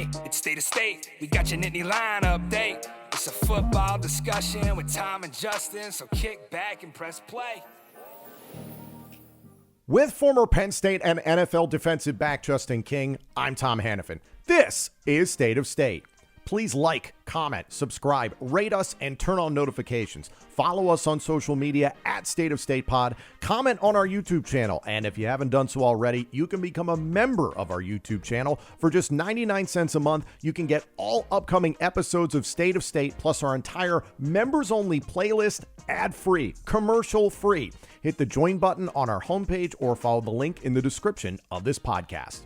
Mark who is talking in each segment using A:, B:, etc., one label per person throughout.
A: Hey, it's State of State. We got your Nittany Line update. It's a football discussion with Tom and Justin, so kick back and press play.
B: With former Penn State and NFL defensive back Justin King, I'm Tom Hannafin. This is State of State. Please like, comment, subscribe, rate us, and turn on notifications. Follow us on social media at State of State Pod. Comment on our YouTube channel. And if you haven't done so already, you can become a member of our YouTube channel. For just 99 cents a month, you can get all upcoming episodes of State of State, plus our entire members-only playlist, ad-free, commercial-free. Hit the join button on our homepage or follow the link in the description of this podcast.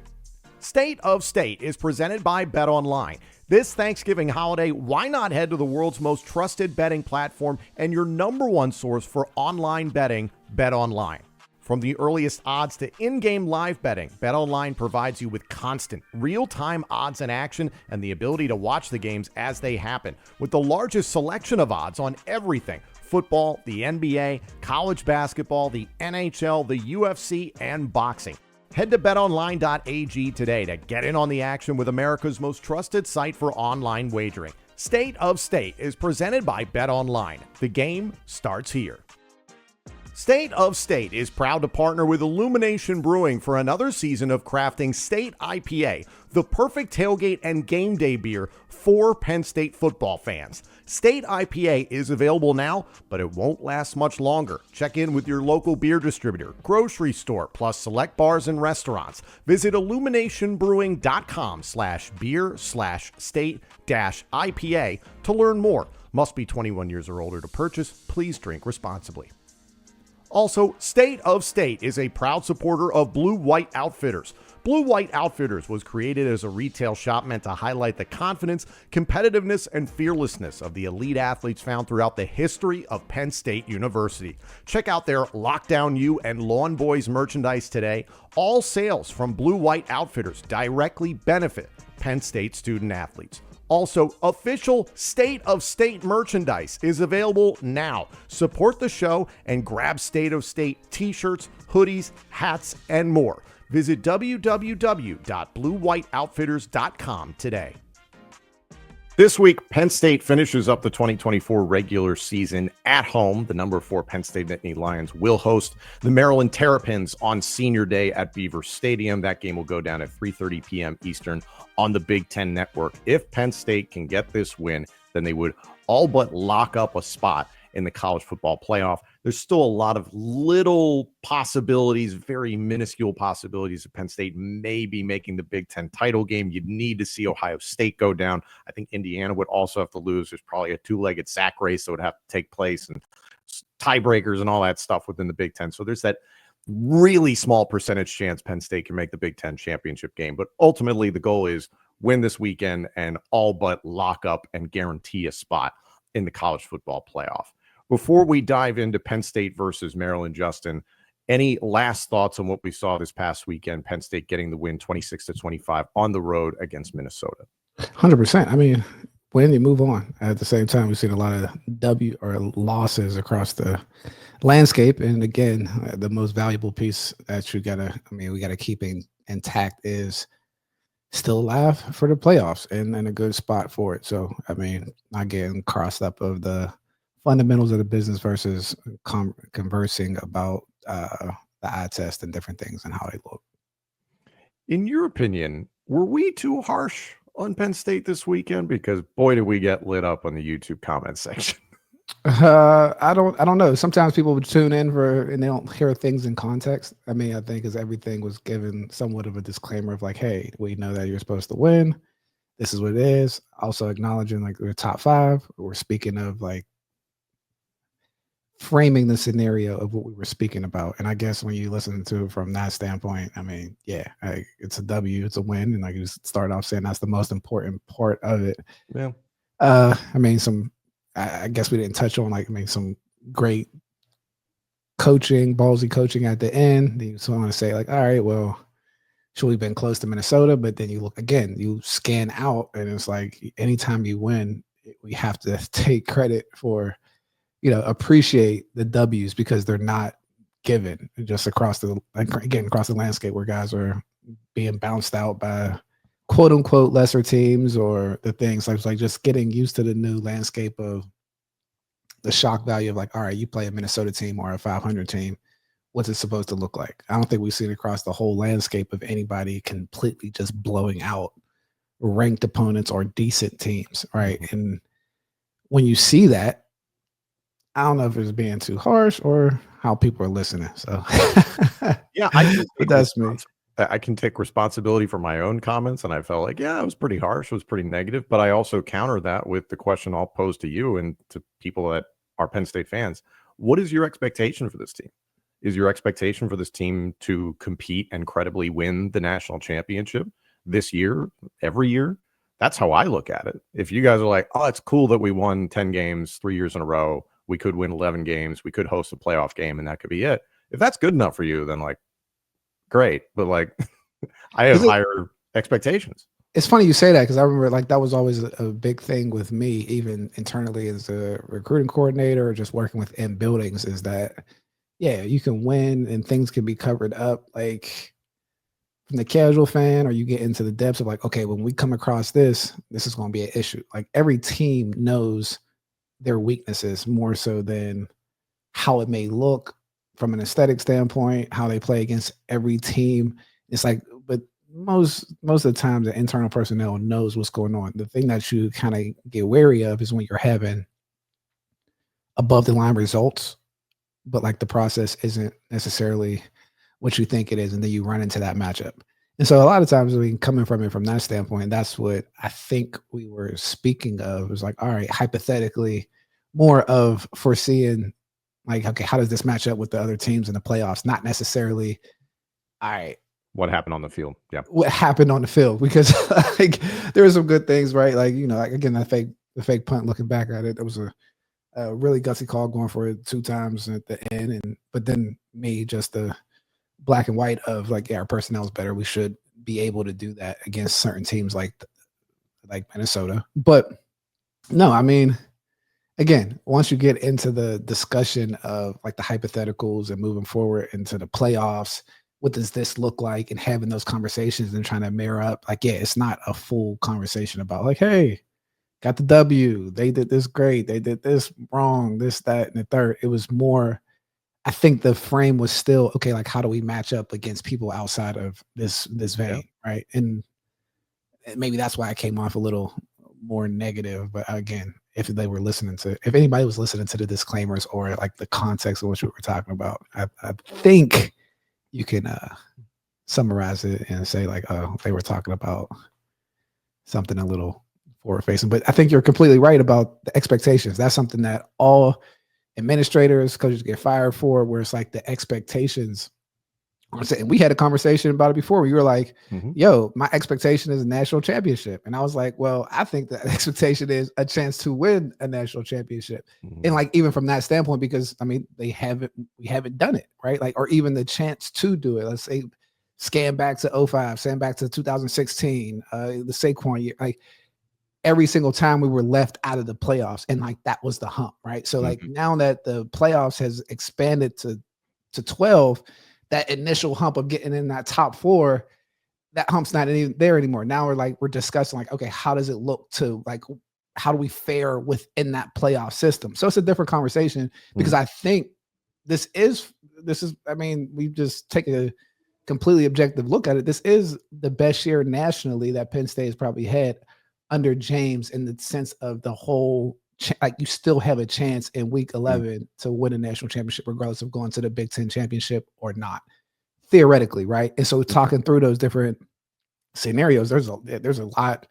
B: State of State is presented by BetOnline. This Thanksgiving holiday, why not head to the world's most trusted betting platform and your number one source for online betting, BetOnline. From the earliest odds to in-game live betting, BetOnline provides you with constant, real-time odds and action and the ability to watch the games as they happen. With the largest selection of odds on everything, football, the NBA, college basketball, the NHL, the UFC, and boxing. Head to betonline.ag today to get in on the action with America's most trusted site for online wagering. State of State is presented by BetOnline. The game starts here. State of State is proud to partner with Illumination Brewing for another season of crafting State IPA, the perfect tailgate and game day beer for Penn State football fans. State IPA is available now, but it won't last much longer. Check in with your local beer distributor, grocery store, plus select bars and restaurants. Visit illuminationbrewing.com/beer/state-IPA to learn more. Must be 21 years or older to purchase. Please drink responsibly. Also, State of State is a proud supporter of Blue White Outfitters. Blue White Outfitters was created as a retail shop meant to highlight the confidence, competitiveness, and fearlessness of the elite athletes found throughout the history of Penn State University. Check out their Lockdown U and Lawn Boys merchandise today. All sales from Blue White Outfitters directly benefit Penn State student athletes. Also, official State of State merchandise is available now. Support the show and grab State of State t-shirts, hoodies, hats, and more. Visit www.bluewhiteoutfitters.com today. This week, Penn State finishes up the 2024 regular season at home. The number 4 Penn State Nittany Lions will host the Maryland Terrapins on Senior Day at Beaver Stadium. That game will go down at 3:30 p.m. Eastern on the Big Ten Network. If Penn State can get this win, then they would all but lock up a spot in the college football playoff. There's still a lot of little possibilities, very minuscule possibilities of Penn State maybe making the Big Ten title game. You'd need to see Ohio State go down. I think Indiana would also have to lose. There's probably a 2-legged sack race that would have to take place and tiebreakers and all that stuff within the Big Ten. So there's that really small percentage chance Penn State can make the Big Ten championship game. But ultimately, the goal is win this weekend and all but lock up and guarantee a spot in the college football playoff. Before we dive into Penn State versus Maryland, Justin, any last thoughts on what we saw this past weekend? Penn State getting the win 26-25 on the road against Minnesota.
C: 100%. I mean, win, you move on. At the same time, we've seen a lot of W or losses across the landscape. And again, the most valuable piece that we got to keep intact is still alive for the playoffs and in a good spot for it. So, I mean, not getting crossed up of the fundamentals of the business versus conversing about the eye test and different things and how they look.
B: In your opinion, were we too harsh on Penn State this weekend? Because boy, did we get lit up on the YouTube comment section.
C: I don't know. Sometimes people would tune in and they don't hear things in context. I mean, I think as everything was given somewhat of a disclaimer of like, hey, we know that you're supposed to win. This is what it is. Also acknowledging like we're top 5. We're speaking of like framing the scenario of what we were speaking about. And I guess when you listen to it from that standpoint, I mean, yeah, it's a W, it's a win. And I can just start off saying that's the most important part of it.
B: Yeah.
C: I mean, I guess we didn't touch on some great coaching, ballsy coaching at the end. You just want to say like, all right, well, should we've been close to Minnesota, but then you look again, you scan out and it's like, anytime you win, we have to take credit for, appreciate the W's because they're not given just across the landscape where guys are being bounced out by quote unquote lesser teams or the things like just getting used to the new landscape of the shock value of like, all right, you play a Minnesota team or a 500 team. What's it supposed to look like? I don't think we've seen across the whole landscape of anybody completely just blowing out ranked opponents or decent teams, right?
B: Mm-hmm.
C: And when you see that, I don't know if it's being too harsh or how people are listening. So
B: Yeah, I can
C: but that's me.
B: I can take responsibility for my own comments, and I felt like, yeah, it was pretty harsh, it was pretty negative, but I also counter that with the question I'll pose to you and to people that are Penn State fans. What is your expectation for this team? Is your expectation for this team to compete and credibly win the national championship this year, every year? That's how I look at it. If you guys are like, oh, it's cool that we won 10 games 3 years in a row, we could win 11 games, we could host a playoff game, and that could be it. If that's good enough for you, then like, great. But like, I have higher expectations.
C: It's funny you say that because I remember like that was always a big thing with me, even internally as a recruiting coordinator, or just working within buildings, is that yeah, you can win and things can be covered up. Like from the casual fan, or you get into the depths of like, okay, when we come across this is going to be an issue. Like every team knows their weaknesses more so than how it may look from an aesthetic standpoint, how they play against every team. It's like, but most of the time the internal personnel knows what's going on. The thing that you kind of get wary of is when you're having above the line results, but like the process isn't necessarily what you think it is, and then you run into that matchup. And so a lot of times, I mean, coming from it from that standpoint, that's what I think we were speaking of. It was like, all right, hypothetically, more of foreseeing like, okay, how does this match up with the other teams in the playoffs? Not necessarily, all right,
B: What happened on the field? Yeah.
C: what happened on the field, because like there were some good things, right? Like, you know, like again, the fake punt, looking back at it, there was a really gutsy call going for it 2 times at the end. And but then me just the black and white of like, yeah, our personnel is better. We should be able to do that against certain teams like Minnesota. But no, I mean, again, once you get into the discussion of like the hypotheticals and moving forward into the playoffs, what does this look like, and having those conversations and trying to mirror up, like, yeah, it's not a full conversation about like, hey, got the W, they did this great, they did this wrong, this, that, and the third. It was more, I think the frame was still, okay, like how do we match up against people outside of this vein, right? And maybe that's why I came off a little more negative. But again, if anybody was listening to the disclaimers or like the context of what we were talking about, I think you can summarize it and say like, oh, they were talking about something a little forward facing. But I think you're completely right about the expectations. That's something that all administrators, coaches get fired for, where it's like the expectations. And we had a conversation about it before. We were like, yo, my expectation is a national championship. And I was like, well, I think the expectation is a chance to win a national championship. And like, even from that standpoint, because I mean, we haven't done it, right? Like, or even the chance to do it. Let's say scan back to 05, scan back to 2016, the Saquon year, like every single time we were left out of the playoffs. And like, that was the hump, right? So like now that the playoffs has expanded to 12, that initial hump of getting in that top 4, that hump's not even there anymore. Now we're discussing like, okay, how does it look to like, how do we fare within that playoff system? So it's a different conversation, because I think this is, I mean, we just take a completely objective look at it. This is the best year nationally that Penn State has probably had under James, in the sense of the whole, like you still have a chance in week 11 to win a national championship, regardless of going to the Big Ten championship or not, theoretically. Right. And so talking through those different scenarios, there's a lot.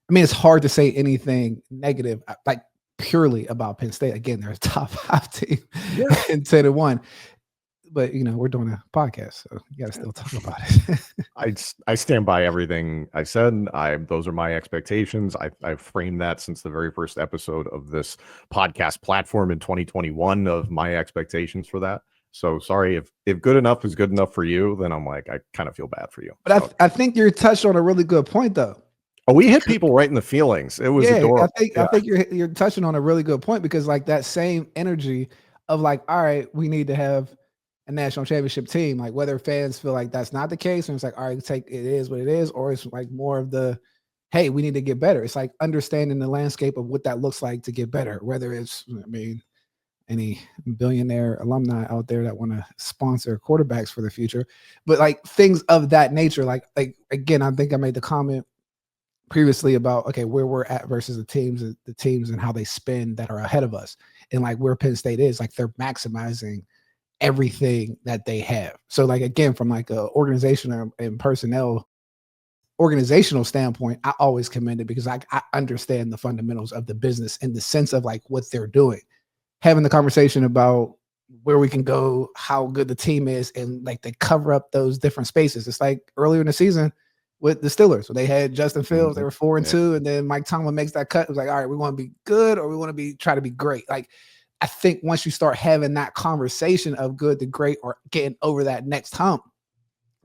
C: I mean, it's hard to say anything negative, like purely about Penn State. Again, they're a top 5 team in 10-1, but you know, we're doing a podcast, so you got to still talk about it.
B: I stand by everything I said. Those are my expectations. I've framed that since the very first episode of this podcast platform in 2021 of my expectations for that. So sorry if good enough is good enough for you, then I'm like, I kind of feel bad for you.
C: But I think you're touched on a really good point, though.
B: Oh, we hit people right in the feelings. It was adorable.
C: I think you're touching on a really good point, because like that same energy of like, all right, we need to have a national championship team. Like whether fans feel like that's not the case, and it's like, all right, it is what it is, or it's like more of the, hey, we need to get better. It's like understanding the landscape of what that looks like to get better. Whether it's, I mean, any billionaire alumni out there that want to sponsor quarterbacks for the future, but like things of that nature. Like again, I think I made the comment previously about, okay, where we're at versus the teams and how they spend that are ahead of us. And like where Penn State is, like they're maximizing everything that they have. So like, again, from like a organization and personnel organizational standpoint, I always commend it because I understand the fundamentals of the business in the sense of like what they're doing. Having the conversation about where we can go, how good the team is, and like they cover up those different spaces. It's like earlier in the season with the Steelers, when they had Justin Fields, they were 4-2, and then Mike Tomlin makes that cut. It was like, all right, we want to be good or we want to try to be great. Like, I think once you start having that conversation of good to great or getting over that next hump,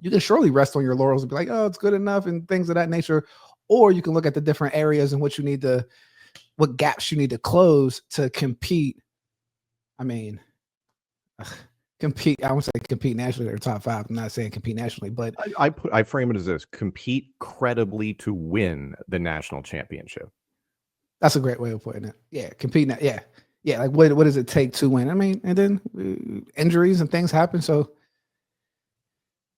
C: you can surely rest on your laurels and be like, oh, it's good enough and things of that nature. Or you can look at the different areas in which you need to, what gaps you need to close to compete. I mean, compete. I won't say compete nationally or top 5. I'm not saying compete nationally, but
B: I frame it as this: compete credibly to win the national championship.
C: That's a great way of putting it. Yeah, compete. Yeah. Like what does it take to win? I mean, and then injuries and things happen. So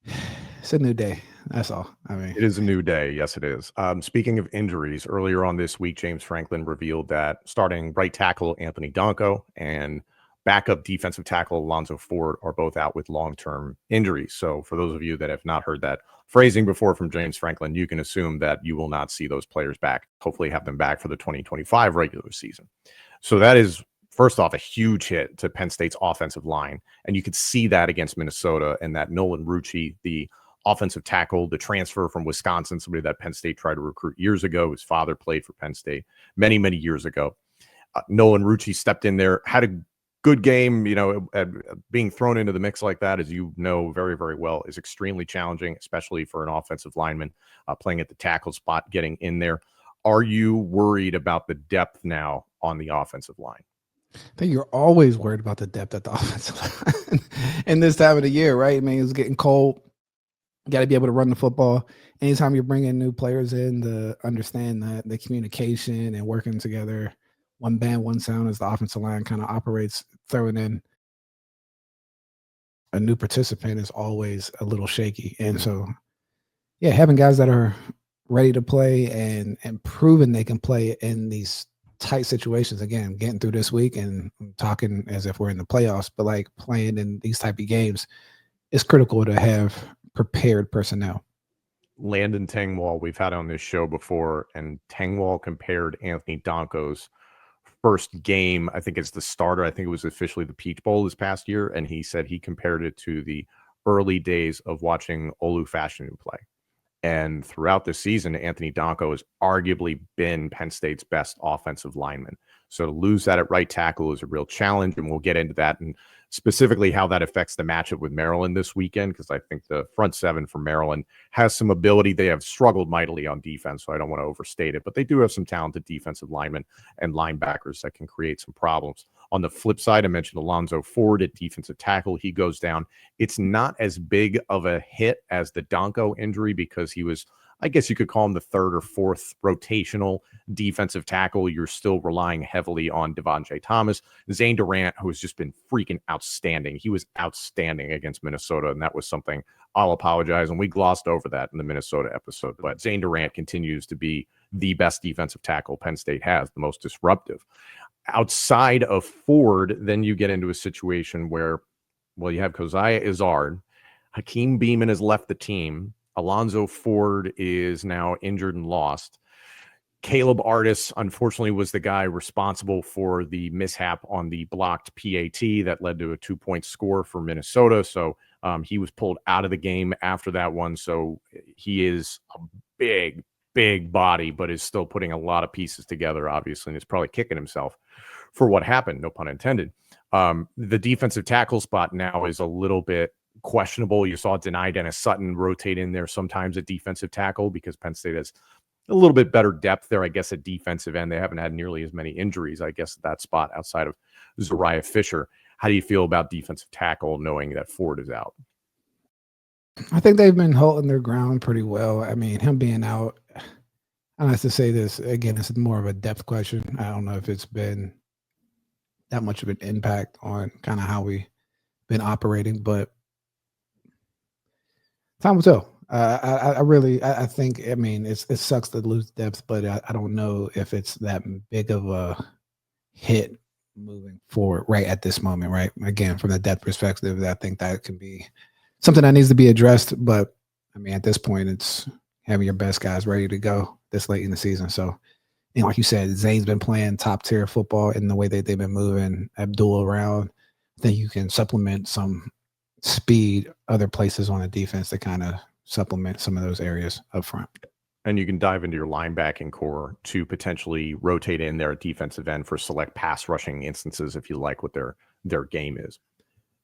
C: it's a new day. That's all. I mean,
B: it is a new day. Yes, it is. Speaking of injuries, earlier on this week, James Franklin revealed that starting right tackle Anthony Donko and backup defensive tackle Alonzo Ford are both out with long-term injuries. So for those of you that have not heard that phrasing before from James Franklin, you can assume that you will not see those players back, hopefully have them back for the 2025 regular season. So that is, first off, a huge hit to Penn State's offensive line. And you could see that against Minnesota, and that Nolan Rucci, the offensive tackle, the transfer from Wisconsin, somebody that Penn State tried to recruit years ago. His father played for Penn State many, many years ago. Nolan Rucci stepped in there, had a good game. Being thrown into the mix like that, as you know very, very well, is extremely challenging, especially for an offensive lineman playing at the tackle spot, getting in there. Are you worried about the depth now on the offensive line?
C: I think you're always worried about the depth at the offensive line in this time of the year, right? I mean, it's getting cold. You got to be able to run the football. Anytime you're bringing new players in, to understand that the communication and working together, one band, one sound, as the offensive line kind of operates, throwing in a new participant is always a little shaky. And so, yeah, having guys that are ready to play and proven they can play in these tight situations, again, getting through this week and talking as if we're in the playoffs, but like playing in these type of games, it's critical to have prepared personnel.
B: Landon Tengwall, we've had on this show before, and Tengwall compared Anthony Donko's first game, I think it's the starter, I think it was officially the Peach Bowl this past year, and he said he compared it to the early days of watching Olu Fashanu play. And throughout the season, Anthony Donko has arguably been Penn State's best offensive lineman. So to lose that at right tackle is a real challenge, and we'll get into that and specifically how that affects the matchup with Maryland this weekend, because I think the front seven for Maryland has some ability. They have struggled mightily on defense, so I don't want to overstate it, but they do have some talented defensive linemen and linebackers that can create some problems. On the flip side, I mentioned Alonzo Ford at defensive tackle. He goes down. It's not as big of a hit as the Donko injury because he was, I guess you could call him the third or fourth rotational defensive tackle. You're still relying heavily on Devontae Thomas. Zane Durant, who has just been freaking outstanding. He was outstanding against Minnesota, and that was something I'll apologize. And we glossed over that in the Minnesota episode. But Zane Durant continues to be the best defensive tackle Penn State has, the most disruptive. Outside of Ford, then you get into a situation where, well, you have Keziah Izzard. Hakeem Beamon has left the team. Alonzo Ford is now injured and lost. Caleb Artis, unfortunately, was the guy responsible for the mishap on the blocked PAT that led to a 2-point score for Minnesota. So he was pulled out of the game after that one. So he is a big body, but is still putting a lot of pieces together, obviously, and is probably kicking himself for what happened, no pun intended. The defensive tackle spot now is a little bit questionable. You saw Denai Dennis Sutton rotate in there sometimes at defensive tackle because Penn State has a little bit better depth there, I guess, at defensive end. They haven't had nearly as many injuries, I guess, at that spot outside of Zariah Fisher. How do you feel about defensive tackle knowing that Ford is out?
C: I think they've been holding their ground pretty well. I mean, him being out, I have to say this again, it's more of a depth question. I don't know if it's been that much of an impact on kind of how we've been operating, but time will tell. I think, I mean, it sucks to lose depth, but I don't know if it's that big of a hit moving forward right at this moment, right? Again, from the depth perspective, I think that can be something that needs to be addressed. But I mean, at this point, it's having your best guys ready to go this late in the season. So, and like you said, Zane's been playing top tier football in the way that they've been moving Abdul around. I think you can supplement some speed other places on the defense to kind of supplement some of those areas up front.
B: And you can dive into your linebacking core to potentially rotate in there at defensive end for select pass rushing instances if you like what their game is.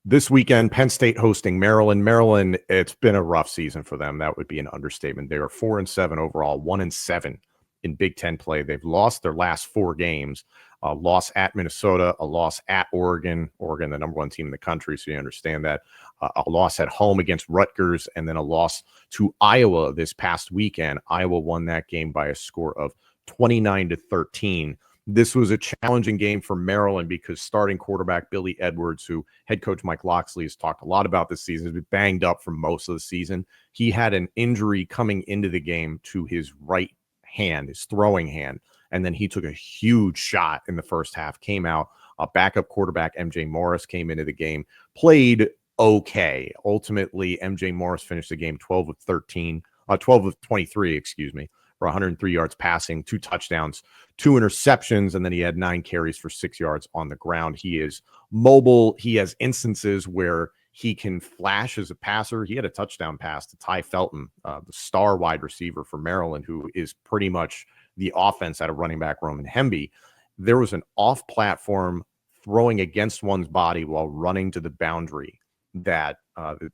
B: This weekend, Penn State hosting Maryland. Maryland, it's been a rough season for them. That would be an understatement. They are 4-7 overall, 1-7 in Big Ten play. They've lost their last 4 games. A loss at Minnesota, a loss at Oregon, the number 1 team in the country, so you understand that. A loss at home against Rutgers, and then a loss to Iowa this past weekend. Iowa won that game by a score of 29-13. This was a challenging game for Maryland because starting quarterback Billy Edwards, who head coach Mike Locksley has talked a lot about this season, has been banged up for most of the season. He had an injury coming into the game to his right hand, his throwing hand, and then he took a huge shot in the first half, came out. A backup quarterback, MJ Morris, came into the game, played okay. Ultimately, MJ Morris finished the game 12 of 23, for 103 yards passing, 2 touchdowns, 2 interceptions, and then he had 9 carries for 6 yards on the ground. He is mobile. He has instances where he can flash as a passer. He had a touchdown pass to Ty Felton, the star wide receiver for Maryland, who is pretty much the offense out of running back Roman Hemby. There was an off-platform throwing against one's body while running to the boundary that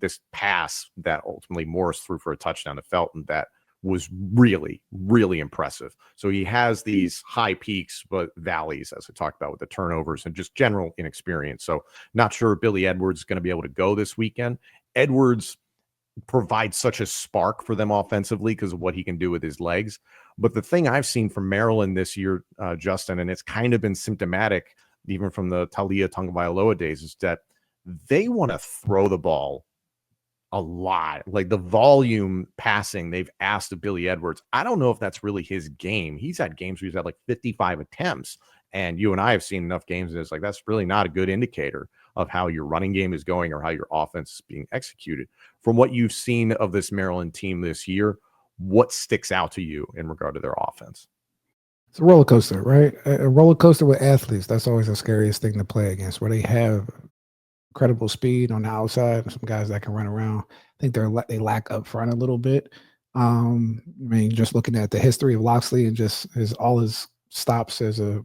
B: this pass that ultimately Morris threw for a touchdown to Felton that was really, really impressive. So he has these high peaks, but valleys, as I talked about with the turnovers and just general inexperience. So not sure Billy Edwards is going to be able to go this weekend. Edwards provides such a spark for them offensively because of what he can do with his legs. But the thing I've seen from Maryland this year, Justin, and it's kind of been symptomatic even from the Talia Tagovailoa days, is that they want to throw the ball a lot. Like the volume passing they've asked of Billy Edwards, I don't know if that's really his game. He's had games where he's had like 55 attempts. And you and I have seen enough games that it's like that's really not a good indicator of how your running game is going or how your offense is being executed. From what you've seen of this Maryland team this year, what sticks out to you in regard to their offense?
C: It's a roller coaster, right? A roller coaster with athletes. That's always the scariest thing to play against, where they have incredible speed on the outside, some guys that can run around. I think they lack up front a little bit. I mean, just looking at the history of Locksley and just all his stops as a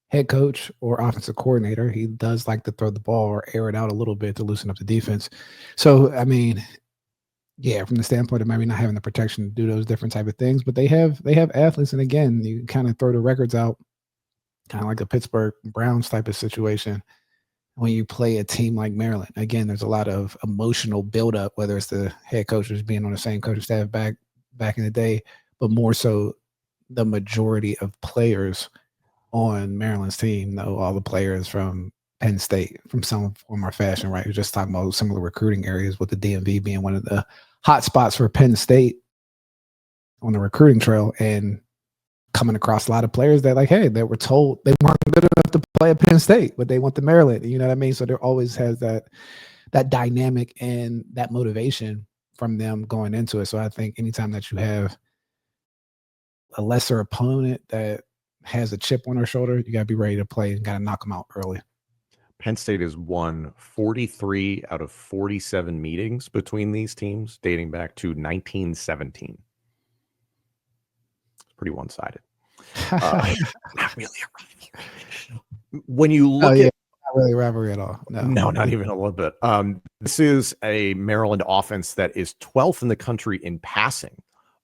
C: head coach or offensive coordinator, he does like to throw the ball or air it out a little bit to loosen up the defense. So, I mean, yeah, from the standpoint of maybe not having the protection to do those different type of things, but they have athletes. And again, you kind of throw the records out, kind of like a Pittsburgh Browns type of situation. When you play a team like Maryland, again, there's a lot of emotional buildup, whether it's the head coaches being on the same coaching staff back in the day, but more so the majority of players on Maryland's team know all the players from Penn State from some form or fashion, right? We're just talking about similar recruiting areas, with the DMV being one of the hot spots for Penn State on the recruiting trail, and coming across a lot of players that, like, hey, they were told they weren't good enough to play at Penn State, but they went to Maryland. You know what I mean? So there always has that dynamic and that motivation from them going into it. So I think anytime that you have a lesser opponent that has a chip on their shoulder, you got to be ready to play and got to knock them out early.
B: Penn State has won 43 out of 47 meetings between these teams dating back to 1917. It's pretty one-sided. Not really a rivalry. When you look at
C: not really a rivalry at all.
B: No, not even a little bit. This is a Maryland offense that is 12th in the country in passing.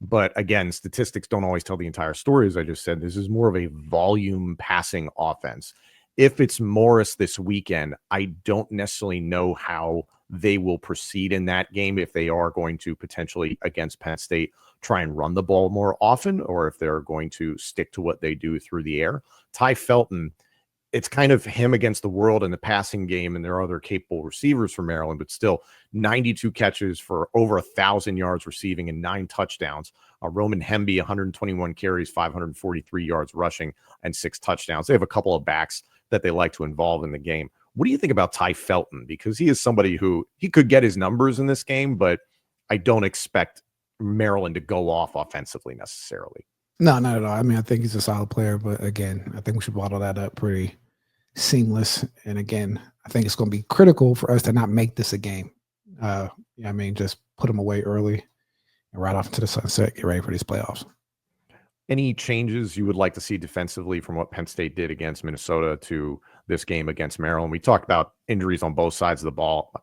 B: But again, statistics don't always tell the entire story. As I just said, this is more of a volume passing offense. if it's Morris this weekend, I don't necessarily know how they will proceed in that game, if they are going to potentially against Penn State try and run the ball more often, or if they're going to stick to what they do through the air. Ty Felton, it's kind of him against the world in the passing game, and there are other capable receivers for Maryland, but still 92 catches for over 1,000 yards receiving and 9 touchdowns. Roman Hemby, 121 carries, 543 yards rushing, and 6 touchdowns. They have a couple of backs that they like to involve in the game. What do you think about Ty Felton? Because he is somebody who he could get his numbers in this game, but I don't expect Maryland to go off offensively necessarily.
C: No, not at all. I mean, I think he's a solid player, but again, I think we should bottle that up pretty seamless. And again, I think it's going to be critical for us to not make this a game. I mean, just put them away early and right off into the sunset, get ready for these playoffs.
B: Any changes you would like to see defensively from what Penn State did against Minnesota to this game against Maryland? We talked about injuries on both sides of the ball.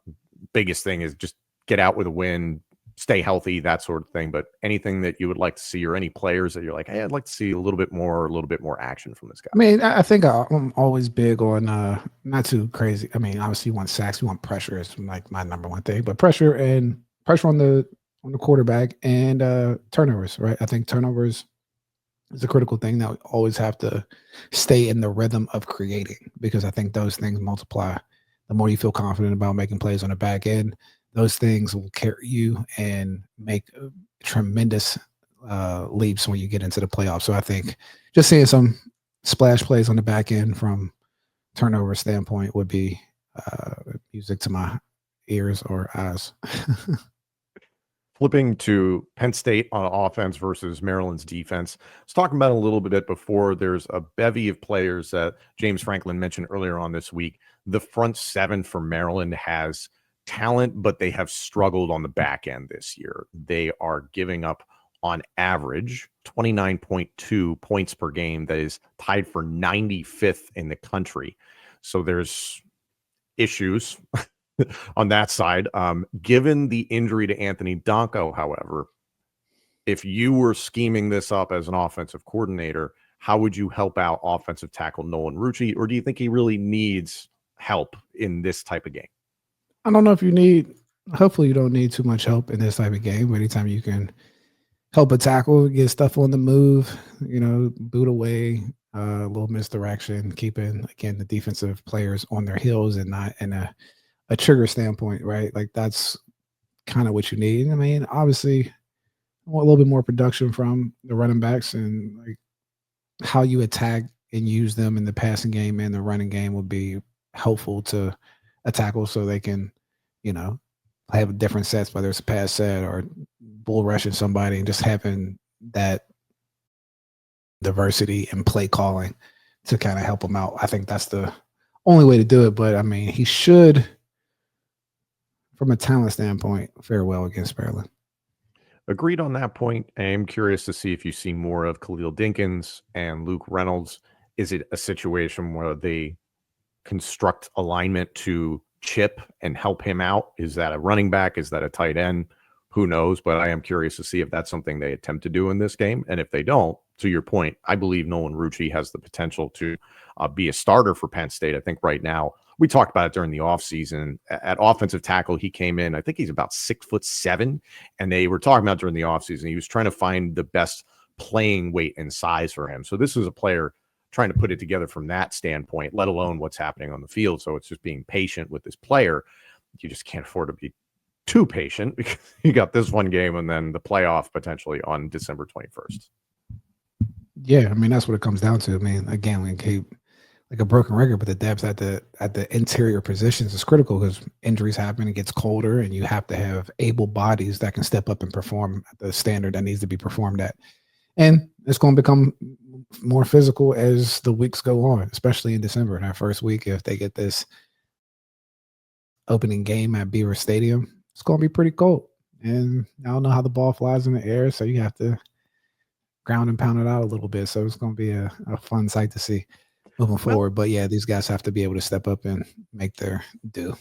B: Biggest thing is just get out with a win, stay healthy, that sort of thing. But anything that you would like to see, or any players that you're like, hey, I'd like to see a little bit more action from this guy?
C: I mean, I think I'm always big on not too crazy. I mean, obviously you want sacks, you want pressure is like my number one thing, but pressure on the quarterback and turnovers, right? I think turnovers is a critical thing that we always have to stay in the rhythm of creating, because I think those things multiply. The more you feel confident about making plays on the back end, those things will carry you and make tremendous leaps when you get into the playoffs. So I think just seeing some splash plays on the back end from turnover standpoint would be music to my ears or eyes.
B: Flipping to Penn State on offense versus Maryland's defense. I was talking about it a little bit before. There's a bevy of players that James Franklin mentioned earlier on this week. The front seven for Maryland has talent, but they have struggled on the back end this year. They are giving up on average 29.2 points per game. That is tied for 95th in the country. So there's issues on that side. Given the injury to Anthony Donko, however, if you were scheming this up as an offensive coordinator, how would you help out offensive tackle Nolan Rucci? Or do you think he really needs help in this type of game?
C: I don't know if hopefully you don't need too much help in this type of game. Anytime you can help a tackle, get stuff on the move, boot away, a little misdirection, keeping, again, the defensive players on their heels and not in a trigger standpoint, right? Like that's kind of what you need. I mean, obviously, I want a little bit more production from the running backs, and like how you attack and use them in the passing game and the running game will be helpful to a tackle, so they can, have different sets, whether it's a pass set or bull rushing somebody, and just having that diversity and play calling to kind of help them out. I think that's the only way to do it. But I mean, he should, from a talent standpoint, fare well against Maryland.
B: Agreed on that point. I am curious to see if you see more of Khalil Dinkins and Luke Reynolds. Is it a situation where they construct alignment to chip and help him out? Is that a running back? Is that a tight end? Who knows? But I am curious to see if that's something they attempt to do in this game. And if they don't, to your point, I believe Nolan Rucci has the potential to be a starter for Penn State. I think right now, we talked about it during the offseason. At offensive tackle, he came in, I think he's about 6'7", and they were talking about during the offseason, he was trying to find the best playing weight and size for him. So this is a player trying to put it together from that standpoint, let alone what's happening on the field. So it's just being patient with this player. You just can't afford to be too patient, because you got this one game and then the playoff potentially on December 21st.
C: Yeah, I mean, that's what it comes down to. I mean, again, we keep like a broken record, but the depth at the interior positions is critical, because injuries happen, it gets colder, and you have to have able bodies that can step up and perform at the standard that needs to be performed at. And it's going to become more physical as the weeks go on, especially in December. In that first week, if they get this opening game at Beaver Stadium, it's going to be pretty cold. And I don't know how the ball flies in the air, so you have to ground and pound it out a little bit. So it's going to be a fun sight to see moving forward. But yeah, these guys have to be able to step up and make their due.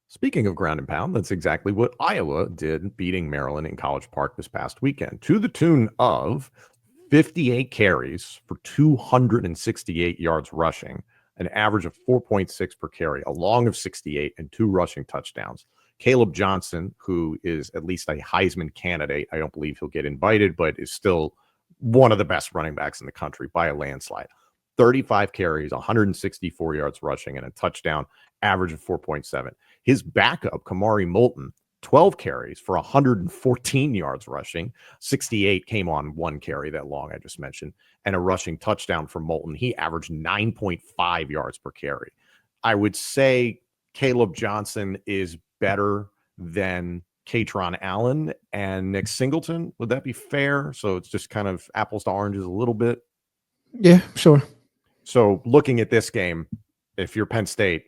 B: Speaking of ground and pound, that's exactly what Iowa did, beating Maryland in College Park this past weekend, to the tune of 58 carries for 268 yards rushing an average of 4.6 per carry, a long of 68, and 2 rushing touchdowns. Caleb Johnson, who is at least a Heisman candidate, I don't believe he'll get invited, but is still one of the best running backs in the country by a landslide. 35 carries, 164 yards rushing, and a touchdown, average of 4.7. His backup, Kamari Moulton, 12 carries for 114 yards rushing. 68 came on 1 carry, that long I just mentioned, and a rushing touchdown for Moulton. He averaged 9.5 yards per carry. I would say Caleb Johnson is better than Katron Allen and Nick Singleton. Would that be fair? So it's just kind of apples to oranges a little bit.
C: Yeah, sure.
B: So looking at this game, if you're Penn State,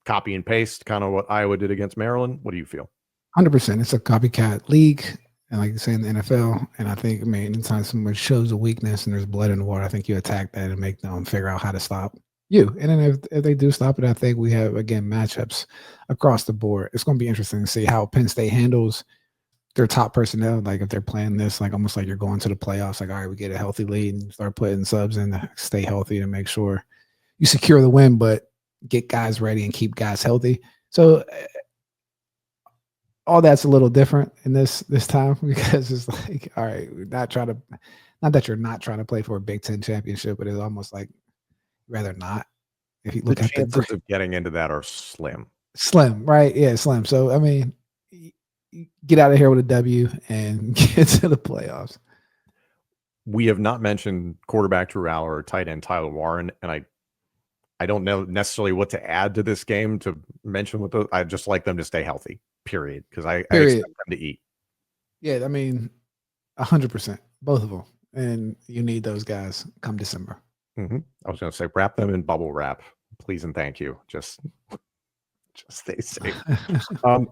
B: copy and paste kind of what Iowa did against Maryland. What do you feel?
C: 100%. It's a copycat league. And like you say in the NFL, and I think, anytime someone shows a weakness and there's blood in the water, I think you attack that and make them figure out how to stop you. And then if they do stop it, I think we have, again, matchups across the board. It's going to be interesting to see how Penn State handles their top personnel. Like if they're playing this, like almost like you're going to the playoffs, like, all right, we get a healthy lead and start putting subs in to stay healthy and make sure you secure the win, but get guys ready and keep guys healthy. So all that's a little different in this time, because it's like, all right, we're not that you're not trying to play for a Big Ten championship, but it's almost like rather not. If you look
B: The
C: at
B: chances of getting into that are slim.
C: Slim, right? Yeah, slim. So get out of here with a W and get to the playoffs.
B: We have not mentioned quarterback Drew Aller or tight end Tyler Warren, and I don't know necessarily what to add to this game to mention with those. I just like them to stay healthy, period, because I expect them to eat.
C: Yeah, 100%, both of them, and you need those guys come December.
B: Mm-hmm. I was going to say, wrap them in bubble wrap, please and thank you. Just stay safe.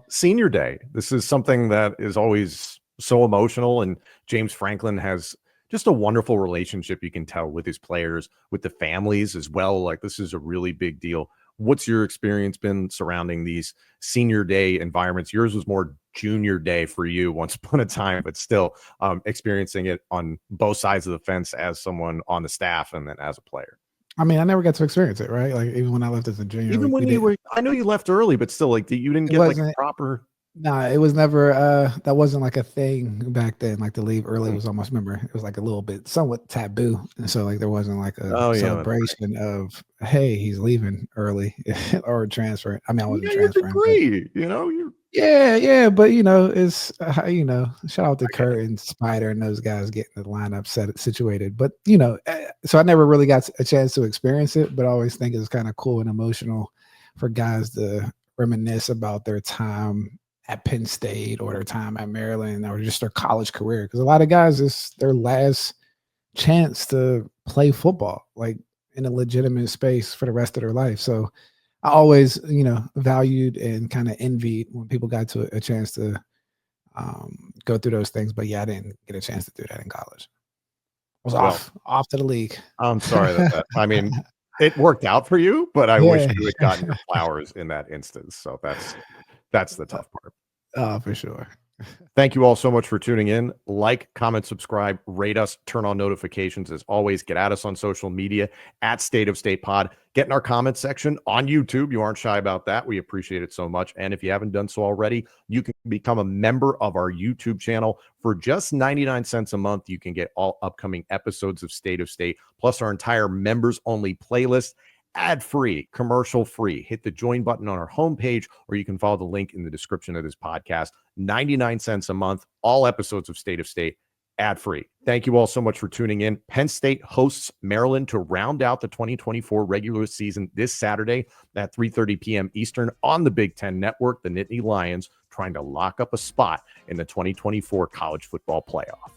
B: Senior Day. This is something that is always so emotional, and James Franklin has just a wonderful relationship, you can tell, with his players, with the families as well. Like, this is a really big deal. What's your experience been surrounding these Senior Day environments? Yours was more Junior Day for you once upon a time, but still experiencing it on both sides of the fence as someone on the staff and then as a player.
C: I never got to experience it, right? Like, even when I left as a junior.
B: Even when you were, I know you left early, but still, like, you didn't get like proper.
C: Nah, it was never, that wasn't like a thing back then. Like, to leave early was almost, remember, it was like a little bit somewhat taboo. And so, like, there wasn't like a celebration of, hey, he's leaving early or transferring. I wasn't transferring.
B: Degree, you're.
C: Yeah, but it's shout out to Kurt and Spider and those guys getting the lineup situated. But so I never really got a chance to experience it, but I always think it's kind of cool and emotional for guys to reminisce about their time at Penn State or their time at Maryland or just their college career, because a lot of guys, it's their last chance to play football, like in a legitimate space for the rest of their life. So I always, valued and kind of envied when people got to a chance to go through those things. But yeah, I didn't get a chance to do that in college. I was off to the league. I'm
B: sorry that it worked out for you, but I wish you had gotten your flowers in that instance. So that's the tough part.
C: Oh, for sure.
B: Thank you all so much for tuning in. Like, comment, subscribe, rate us, turn on notifications. As always, get at us on social media at State of State Pod. Get in our comment section on YouTube. You aren't shy about that. We appreciate it so much. And if you haven't done so already, you can become a member of our YouTube channel for just 99 cents a month. You can get all upcoming episodes of State of State, plus our entire members-only playlist, ad-free, commercial-free. Hit the join button on our homepage, or you can follow the link in the description of this podcast. 99 cents a month, all episodes of State of State, ad-free. Thank you all so much for tuning in. Penn State hosts Maryland to round out the 2024 regular season this Saturday at 3:30 p.m. Eastern on the Big Ten Network. The Nittany Lions trying to lock up a spot in the 2024 college football playoff.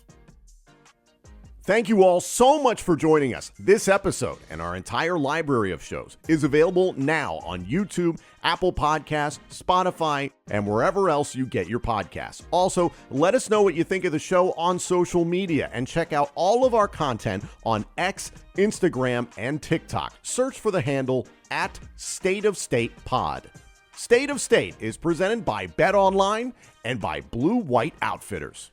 B: Thank you all so much for joining us. This episode and our entire library of shows is available now on YouTube, Apple Podcasts, Spotify, and wherever else you get your podcasts. Also, let us know what you think of the show on social media and check out all of our content on X, Instagram, and TikTok. Search for the handle at State of State Pod. State of State is presented by Bet Online and by Blue White Outfitters.